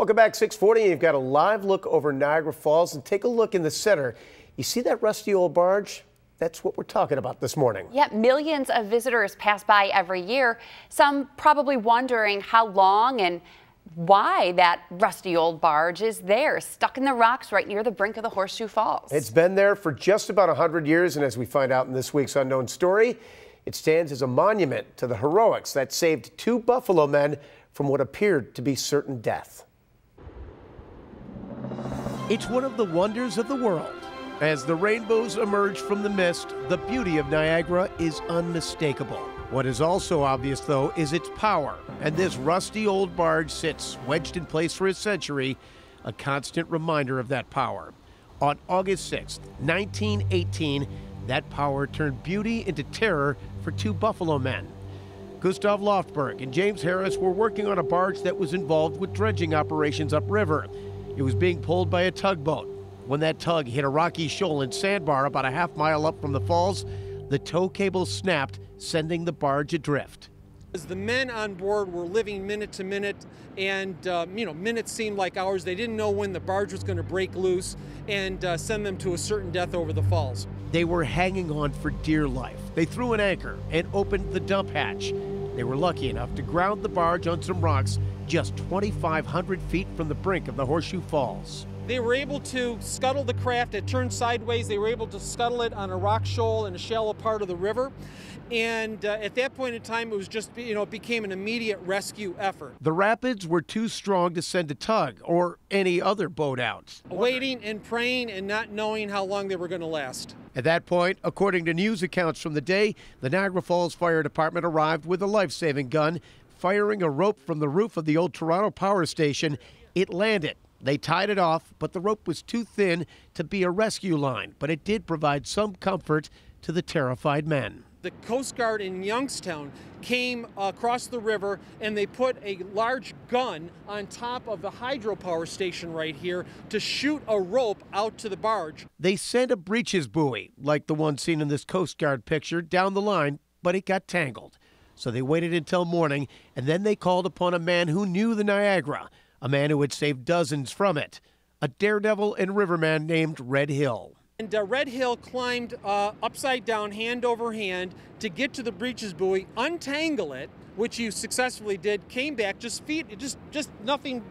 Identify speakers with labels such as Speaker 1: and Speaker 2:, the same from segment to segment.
Speaker 1: Welcome back, 640. You've got a live look over Niagara Falls, and take a look in the center. You see that rusty old barge? That's what we're talking about this morning.
Speaker 2: Yeah, millions of visitors pass by every year, some probably wondering how long and why that rusty old barge is there, stuck in the rocks right near the brink of the Horseshoe Falls.
Speaker 1: It's been there for just about 100 years, and as we find out in this week's Unknown Story, it stands as a monument to the heroics that saved 2 Buffalo men from what appeared to be certain death. It's one of the wonders of the world. As the rainbows emerge from the mist, the beauty of Niagara is unmistakable. What is also obvious, though, is its power. And this rusty old barge sits wedged in place for a century, a constant reminder of that power. On August 6th, 1918, that power turned beauty into terror for 2 Buffalo men. Gustav Loftberg and James Harris were working on a barge that was involved with dredging operations upriver. It was being pulled by a tugboat. When that tug hit a rocky shoal and sandbar about a half mile up from the falls, the tow cable snapped, sending the barge adrift.
Speaker 3: As the men on board were living minute to minute, and minutes seemed like hours. They didn't know when the barge was going to break loose and send them to a certain death over the falls.
Speaker 1: They were hanging on for dear life. They threw an anchor and opened the dump hatch. They were lucky enough to ground the barge on some rocks just 2,500 feet from the brink of the Horseshoe Falls.
Speaker 3: They were able to scuttle the craft. It turned sideways. They were able to scuttle it on a rock shoal in a shallow part of the river. And at that point in time, it was just, it became an immediate rescue effort.
Speaker 1: The rapids were too strong to send a tug or any other boat out.
Speaker 3: Waiting and praying and not knowing how long they were going to last.
Speaker 1: At that point, according to news accounts from the day, the Niagara Falls Fire Department arrived with a life-saving gun. Firing a rope from the roof of the old Toronto power station, it landed. They tied it off, but the rope was too thin to be a rescue line, but it did provide some comfort to the terrified men.
Speaker 3: The Coast Guard in Youngstown came across the river, and they put a large gun on top of the hydropower station right here to shoot a rope out to the barge.
Speaker 1: They sent a breeches buoy, like the one seen in this Coast Guard picture, down the line, but it got tangled. So they waited until morning, and then they called upon a man who knew the Niagara, a man who had saved dozens from it, a daredevil and riverman named Red Hill.
Speaker 3: And Red Hill climbed upside down, hand over hand, to get to the breeches buoy, untangle it, which he successfully did, came back, just nothing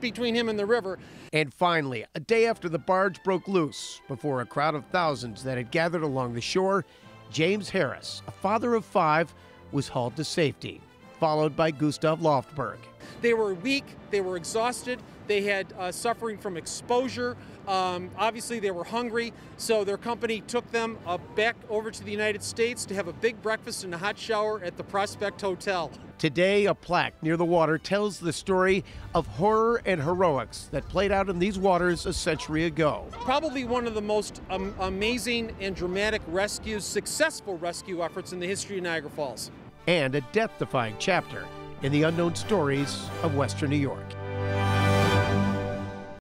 Speaker 3: between him and the river.
Speaker 1: And finally, a day after the barge broke loose, before a crowd of thousands that had gathered along the shore, James Harris, a father of 5, was hauled to safety, followed by Gustav Loftberg.
Speaker 3: They were weak, they were exhausted, they had suffering from exposure. Obviously, they were hungry, so their company took them back over to the United States to have a big breakfast and a hot shower at the Prospect Hotel.
Speaker 1: Today, a plaque near the water tells the story of horror and heroics that played out in these waters a century ago.
Speaker 3: Probably one of the most amazing and dramatic rescues, successful rescue efforts in the history of Niagara Falls.
Speaker 1: And a death-defying chapter in the unknown stories of Western New York.